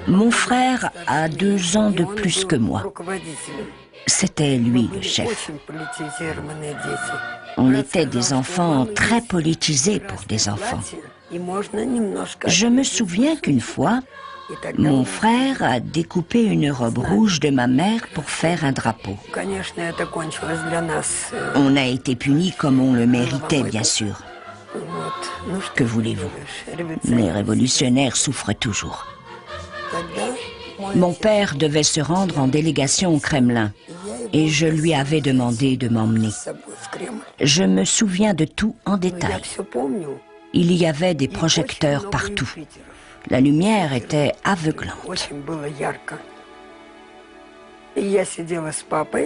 Mon frère a 2 ans de plus que moi. C'était lui le chef. On était des enfants très politisés pour des enfants. Je me souviens qu'une fois, mon frère a découpé une robe rouge de ma mère pour faire un drapeau. On a été punis comme on le méritait, bien sûr. Que voulez-vous? Les révolutionnaires souffrent toujours. Mon père devait se rendre en délégation au Kremlin et je lui avais demandé de m'emmener. Je me souviens de tout en détail. Il y avait des projecteurs partout. La lumière était aveuglante.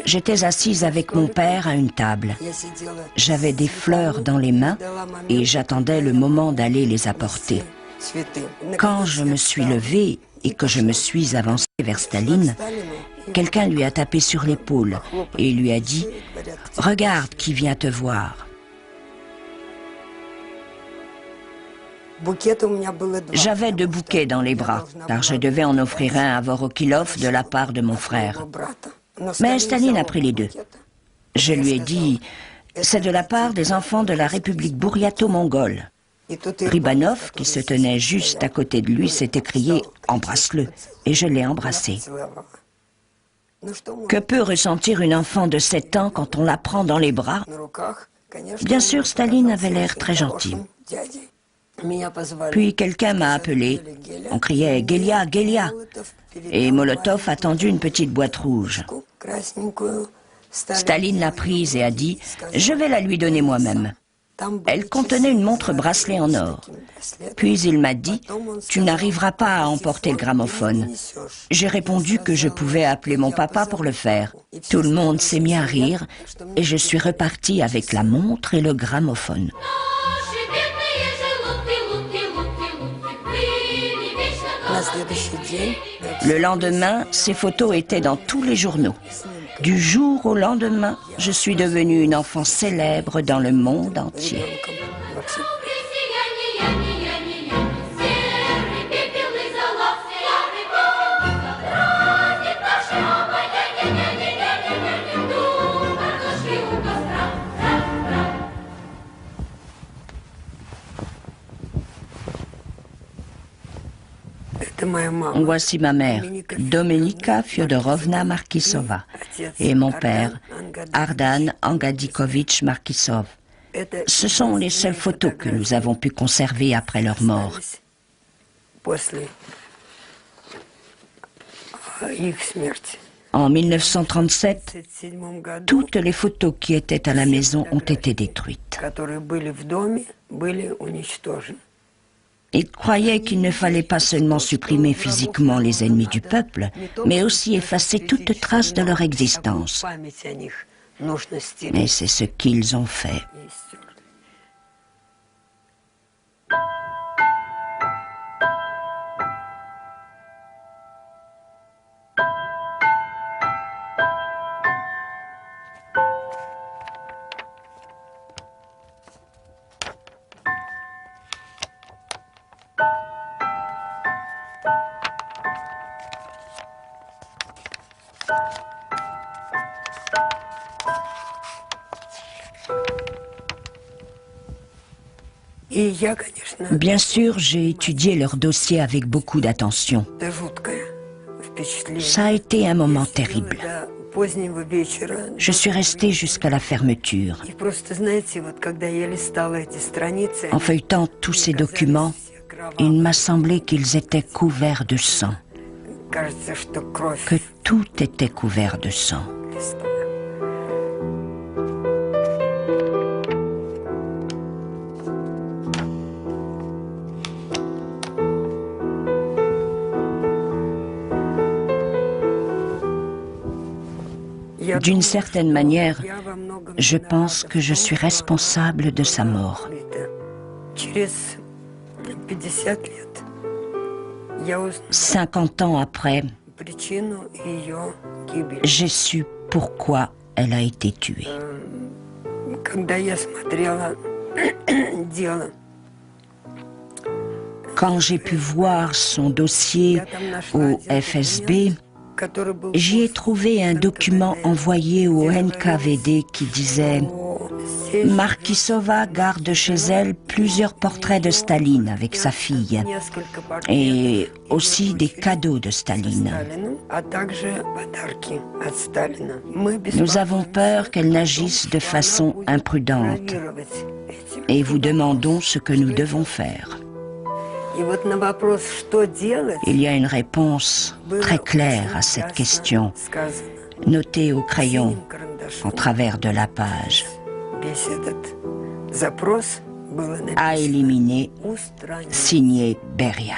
J'étais assise avec mon père à une table. J'avais des fleurs dans les mains et j'attendais le moment d'aller les apporter. Quand je me suis levée et que je me suis avancée vers Staline, quelqu'un lui a tapé sur l'épaule et lui a dit « Regarde qui vient te voir ». J'avais 2 bouquets dans les bras, car je devais en offrir un à Vorokilov de la part de mon frère. Mais Staline a pris les 2. Je lui ai dit « C'est de la part des enfants de la République bourriato-mongole ». Ribanov, qui se tenait juste à côté de lui, s'est écrié « Embrasse-le » et je l'ai embrassé. Que peut ressentir une enfant de 7 ans quand on la prend dans les bras? Bien sûr, Staline avait l'air très gentil. Puis quelqu'un m'a appelé. On criait « Gelia, Gelia !» et Molotov a tendu une petite boîte rouge. Staline l'a prise et a dit « Je vais la lui donner moi-même ». Elle contenait une montre bracelet en or. Puis il m'a dit « Tu n'arriveras pas à emporter le gramophone ». J'ai répondu que je pouvais appeler mon papa pour le faire. Tout le monde s'est mis à rire et je suis repartie avec la montre et le gramophone. Le lendemain, ces photos étaient dans tous les journaux. Du jour au lendemain, je suis devenue une enfant célèbre dans le monde entier. Voici ma mère, Domenica Fyodorovna Markisova, et mon père, Ardan Angadikovitch Markisov. Ce sont les seules photos que nous avons pu conserver après leur mort. En 1937, toutes les photos qui étaient à la maison ont été détruites. Ils croyaient qu'il ne fallait pas seulement supprimer physiquement les ennemis du peuple, mais aussi effacer toute trace de leur existence. Et c'est ce qu'ils ont fait. Bien sûr, j'ai étudié leur dossier avec beaucoup d'attention. Ça a été un moment terrible. Je suis restée jusqu'à la fermeture. En feuilletant tous ces documents, il m'a semblé qu'ils étaient couverts de sang. Que tout était couvert de sang. D'une certaine manière, je pense que je suis responsable de sa mort. 50 ans après, j'ai su pourquoi elle a été tuée. Quand j'ai pu voir son dossier au FSB, j'y ai trouvé un document envoyé au NKVD qui disait « Markissova garde chez elle plusieurs portraits de Staline avec sa fille et aussi des cadeaux de Staline. Nous avons peur qu'elle n'agisse de façon imprudente et vous demandons ce que nous devons faire. » Il y a une réponse très claire à cette question, notée au crayon en travers de la page. À éliminer, signé Beria.